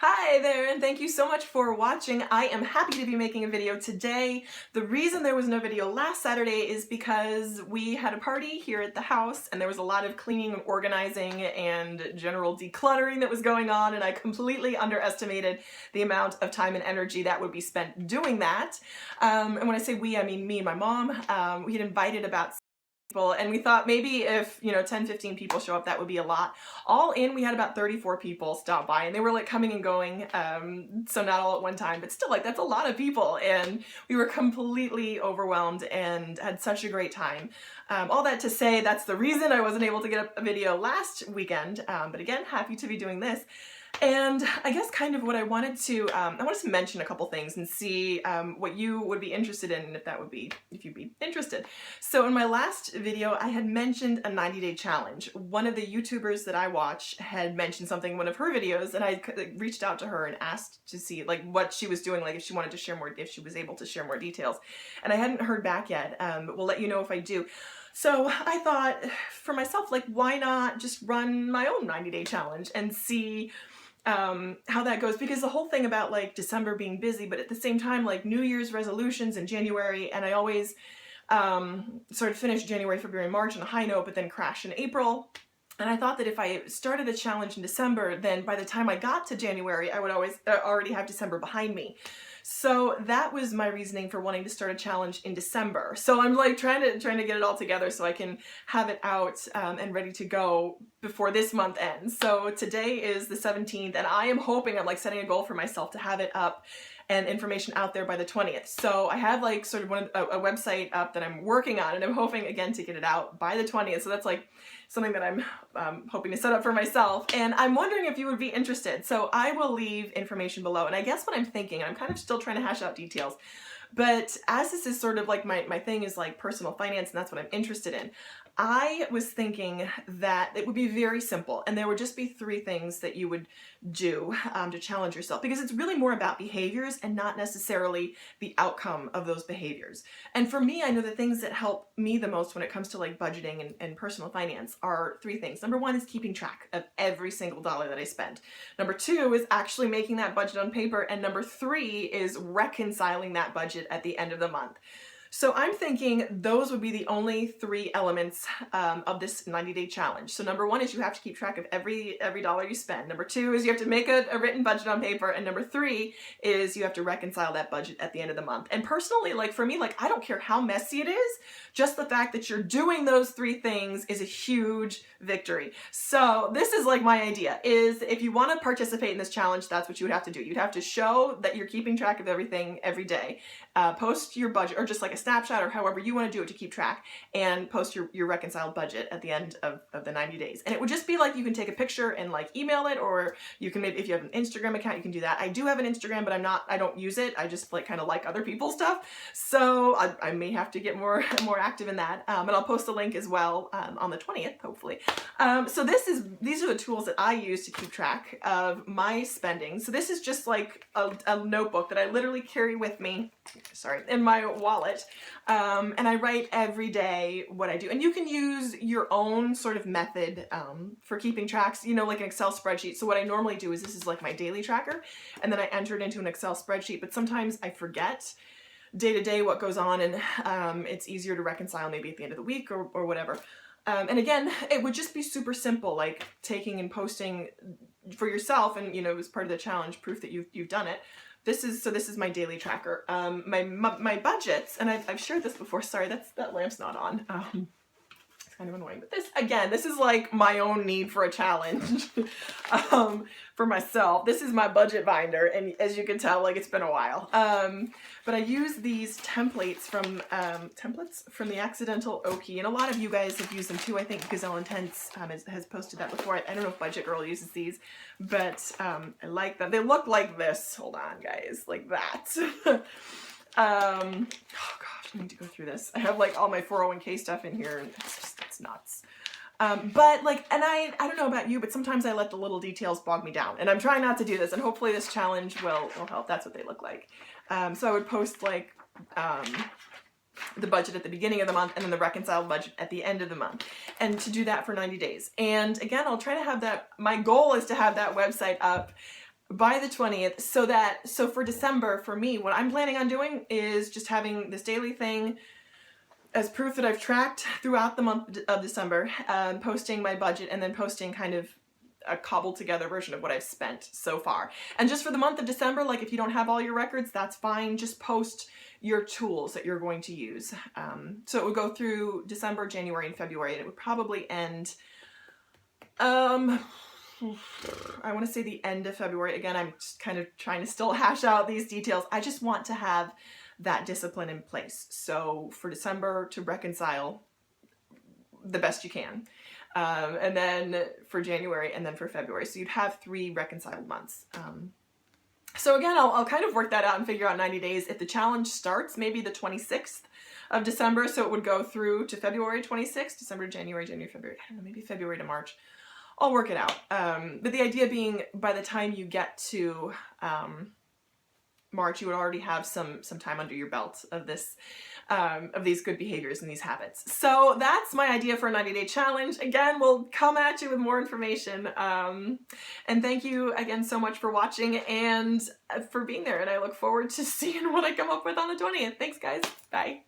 Hi there, and thank you so much for watching. I am happy to be making a video today. The reason there was no video last Saturday is because we had a party here at the house and there was a lot of cleaning and organizing and general decluttering that was going on, and I completely underestimated the amount of time and energy that would be spent doing that. And when I say we, I mean me and my mom. We had invited about people, and we thought maybe if 10-15 people show up, that would be a lot. All in, we had about 34 people stop by, and they were like coming and going, so not all at one time, but still, like, that's a lot of people, and we were completely overwhelmed and had such a great time. All that to say, that's the reason I wasn't able to get a video last weekend, but again, happy to be doing this. And I guess kind of what I wanted to mention a couple things and see what you would be interested in, and if you'd be interested. So in my last video, I had mentioned a 90-day challenge. One of the YouTubers that I watch had mentioned something in one of her videos, and I reached out to her and asked to see like what she was doing, like if she wanted to share more, if she was able to share more details. And I hadn't heard back yet, but we'll let you know if I do. So I thought for myself, like, why not just run my own 90-day challenge and see how that goes, because the whole thing about like December being busy, but at the same time like New Year's resolutions in January, and I always sort of finish January, February, March on a high note, but then crash in April. And I thought that if I started a challenge in December, then by the time I got to January, I would always already have December behind me. So that was my reasoning for wanting to start a challenge in December. So I'm like trying to get it all together so I can have it out and ready to go before this month ends. So today is the 17th, and I am hoping, I'm like setting a goal for myself to have it up and information out there by the 20th. So I have like sort of a website up that I'm working on, and I'm hoping again to get it out by the 20th. So that's like something that I'm hoping to set up for myself, and I'm wondering if you would be interested. So I will leave information below, and I guess what I'm thinking, and I'm kind of still trying to hash out details, but as this is sort of like my thing is like personal finance, and that's what I'm interested in, I was thinking that it would be very simple, and there would just be 3 things that you would do to challenge yourself, because it's really more about behaviors and not necessarily the outcome of those behaviors. And for me, I know the things that help me the most when it comes to like budgeting and personal finance are 3 things. Number 1 is keeping track of every single dollar that I spend. Number 2 is actually making that budget on paper. And number 3 is reconciling that budget at the end of the month. So I'm thinking those would be the only 3 elements of this 90-day challenge. So number 1 is you have to keep track of every dollar you spend. Number 2 is you have to make a written budget on paper. And number 3 is you have to reconcile that budget at the end of the month. And personally, like for me, like I don't care how messy it is, just the fact that you're doing those 3 things is a huge victory. So this is like my idea, is if you want to participate in this challenge, that's what you would have to do. You'd have to show that you're keeping track of everything every day. Post your budget, or just like a snapshot, or however you want to do it to keep track, and post your reconciled budget at the end of the 90 days. And it would just be like, you can take a picture and like email it, or you can maybe, if you have an Instagram account, you can do that. I do have an Instagram, but I don't use it. I just like kind of like other people's stuff. So I may have to get more active in that. And I'll post a link as well on the 20th, hopefully. So these are the tools that I use to keep track of my spending. So this is just like a notebook that I literally carry with me, in my wallet. And I write every day what I do. And you can use your own sort of method for keeping tracks, like an Excel spreadsheet. So what I normally do is, this is like my daily tracker, and then I enter it into an Excel spreadsheet, but sometimes I forget day to day what goes on, and it's easier to reconcile maybe at the end of the week or whatever. And again, it would just be super simple, like taking and posting for yourself, and as part of the challenge, proof that you've done it. This is my daily tracker. My budgets, and I've shared this before. Sorry, that lamp's not on. It's kind of annoying, but this is like my own need for a challenge for myself. This is my budget binder, and as you can tell, like, it's been a while. But I use these templates from the Accidental Okie, and a lot of you guys have used them too. I think Gazelle Intense has posted that before. I don't know if Budget Girl uses these, but I like them. They look like this. Hold on, guys, like that. Oh gosh, I need to go through this. I have like all my 401k stuff in here, and it's nuts. But like, and I don't know about you, but sometimes I let the little details bog me down, and I'm trying not to do this, and hopefully this challenge will help. That's what they look like. So I would post like the budget at the beginning of the month, and then the reconciled budget at the end of the month, and to do that for 90 days. And again, I'll try to have that, my goal is to have that website up by the 20th, so for December, for me, what I'm planning on doing is just having this daily thing as proof that I've tracked throughout the month of December, posting my budget and then posting kind of a cobbled together version of what I've spent so far. And just for the month of December, like if you don't have all your records, that's fine. Just post your tools that you're going to use. So it would go through December, January, and February, and it would probably end, I want to say the end of February. Again, I'm just kind of trying to still hash out these details. I just want to have that discipline in place. So for December, to reconcile the best you can. And then for January, and then for February. So you'd have 3 reconciled months. So again, I'll kind of work that out and figure out 90 days. If the challenge starts maybe the 26th of December, so it would go through to February 26th, December, January, February, I don't know, maybe February to March. I'll work it out. But the idea being, by the time you get to March, you would already have some time under your belt of this, of these good behaviors and these habits. So that's my idea for a 90-day challenge. Again, we'll come at you with more information. And thank you again so much for watching and for being there. And I look forward to seeing what I come up with on the 20th. Thanks, guys. Bye.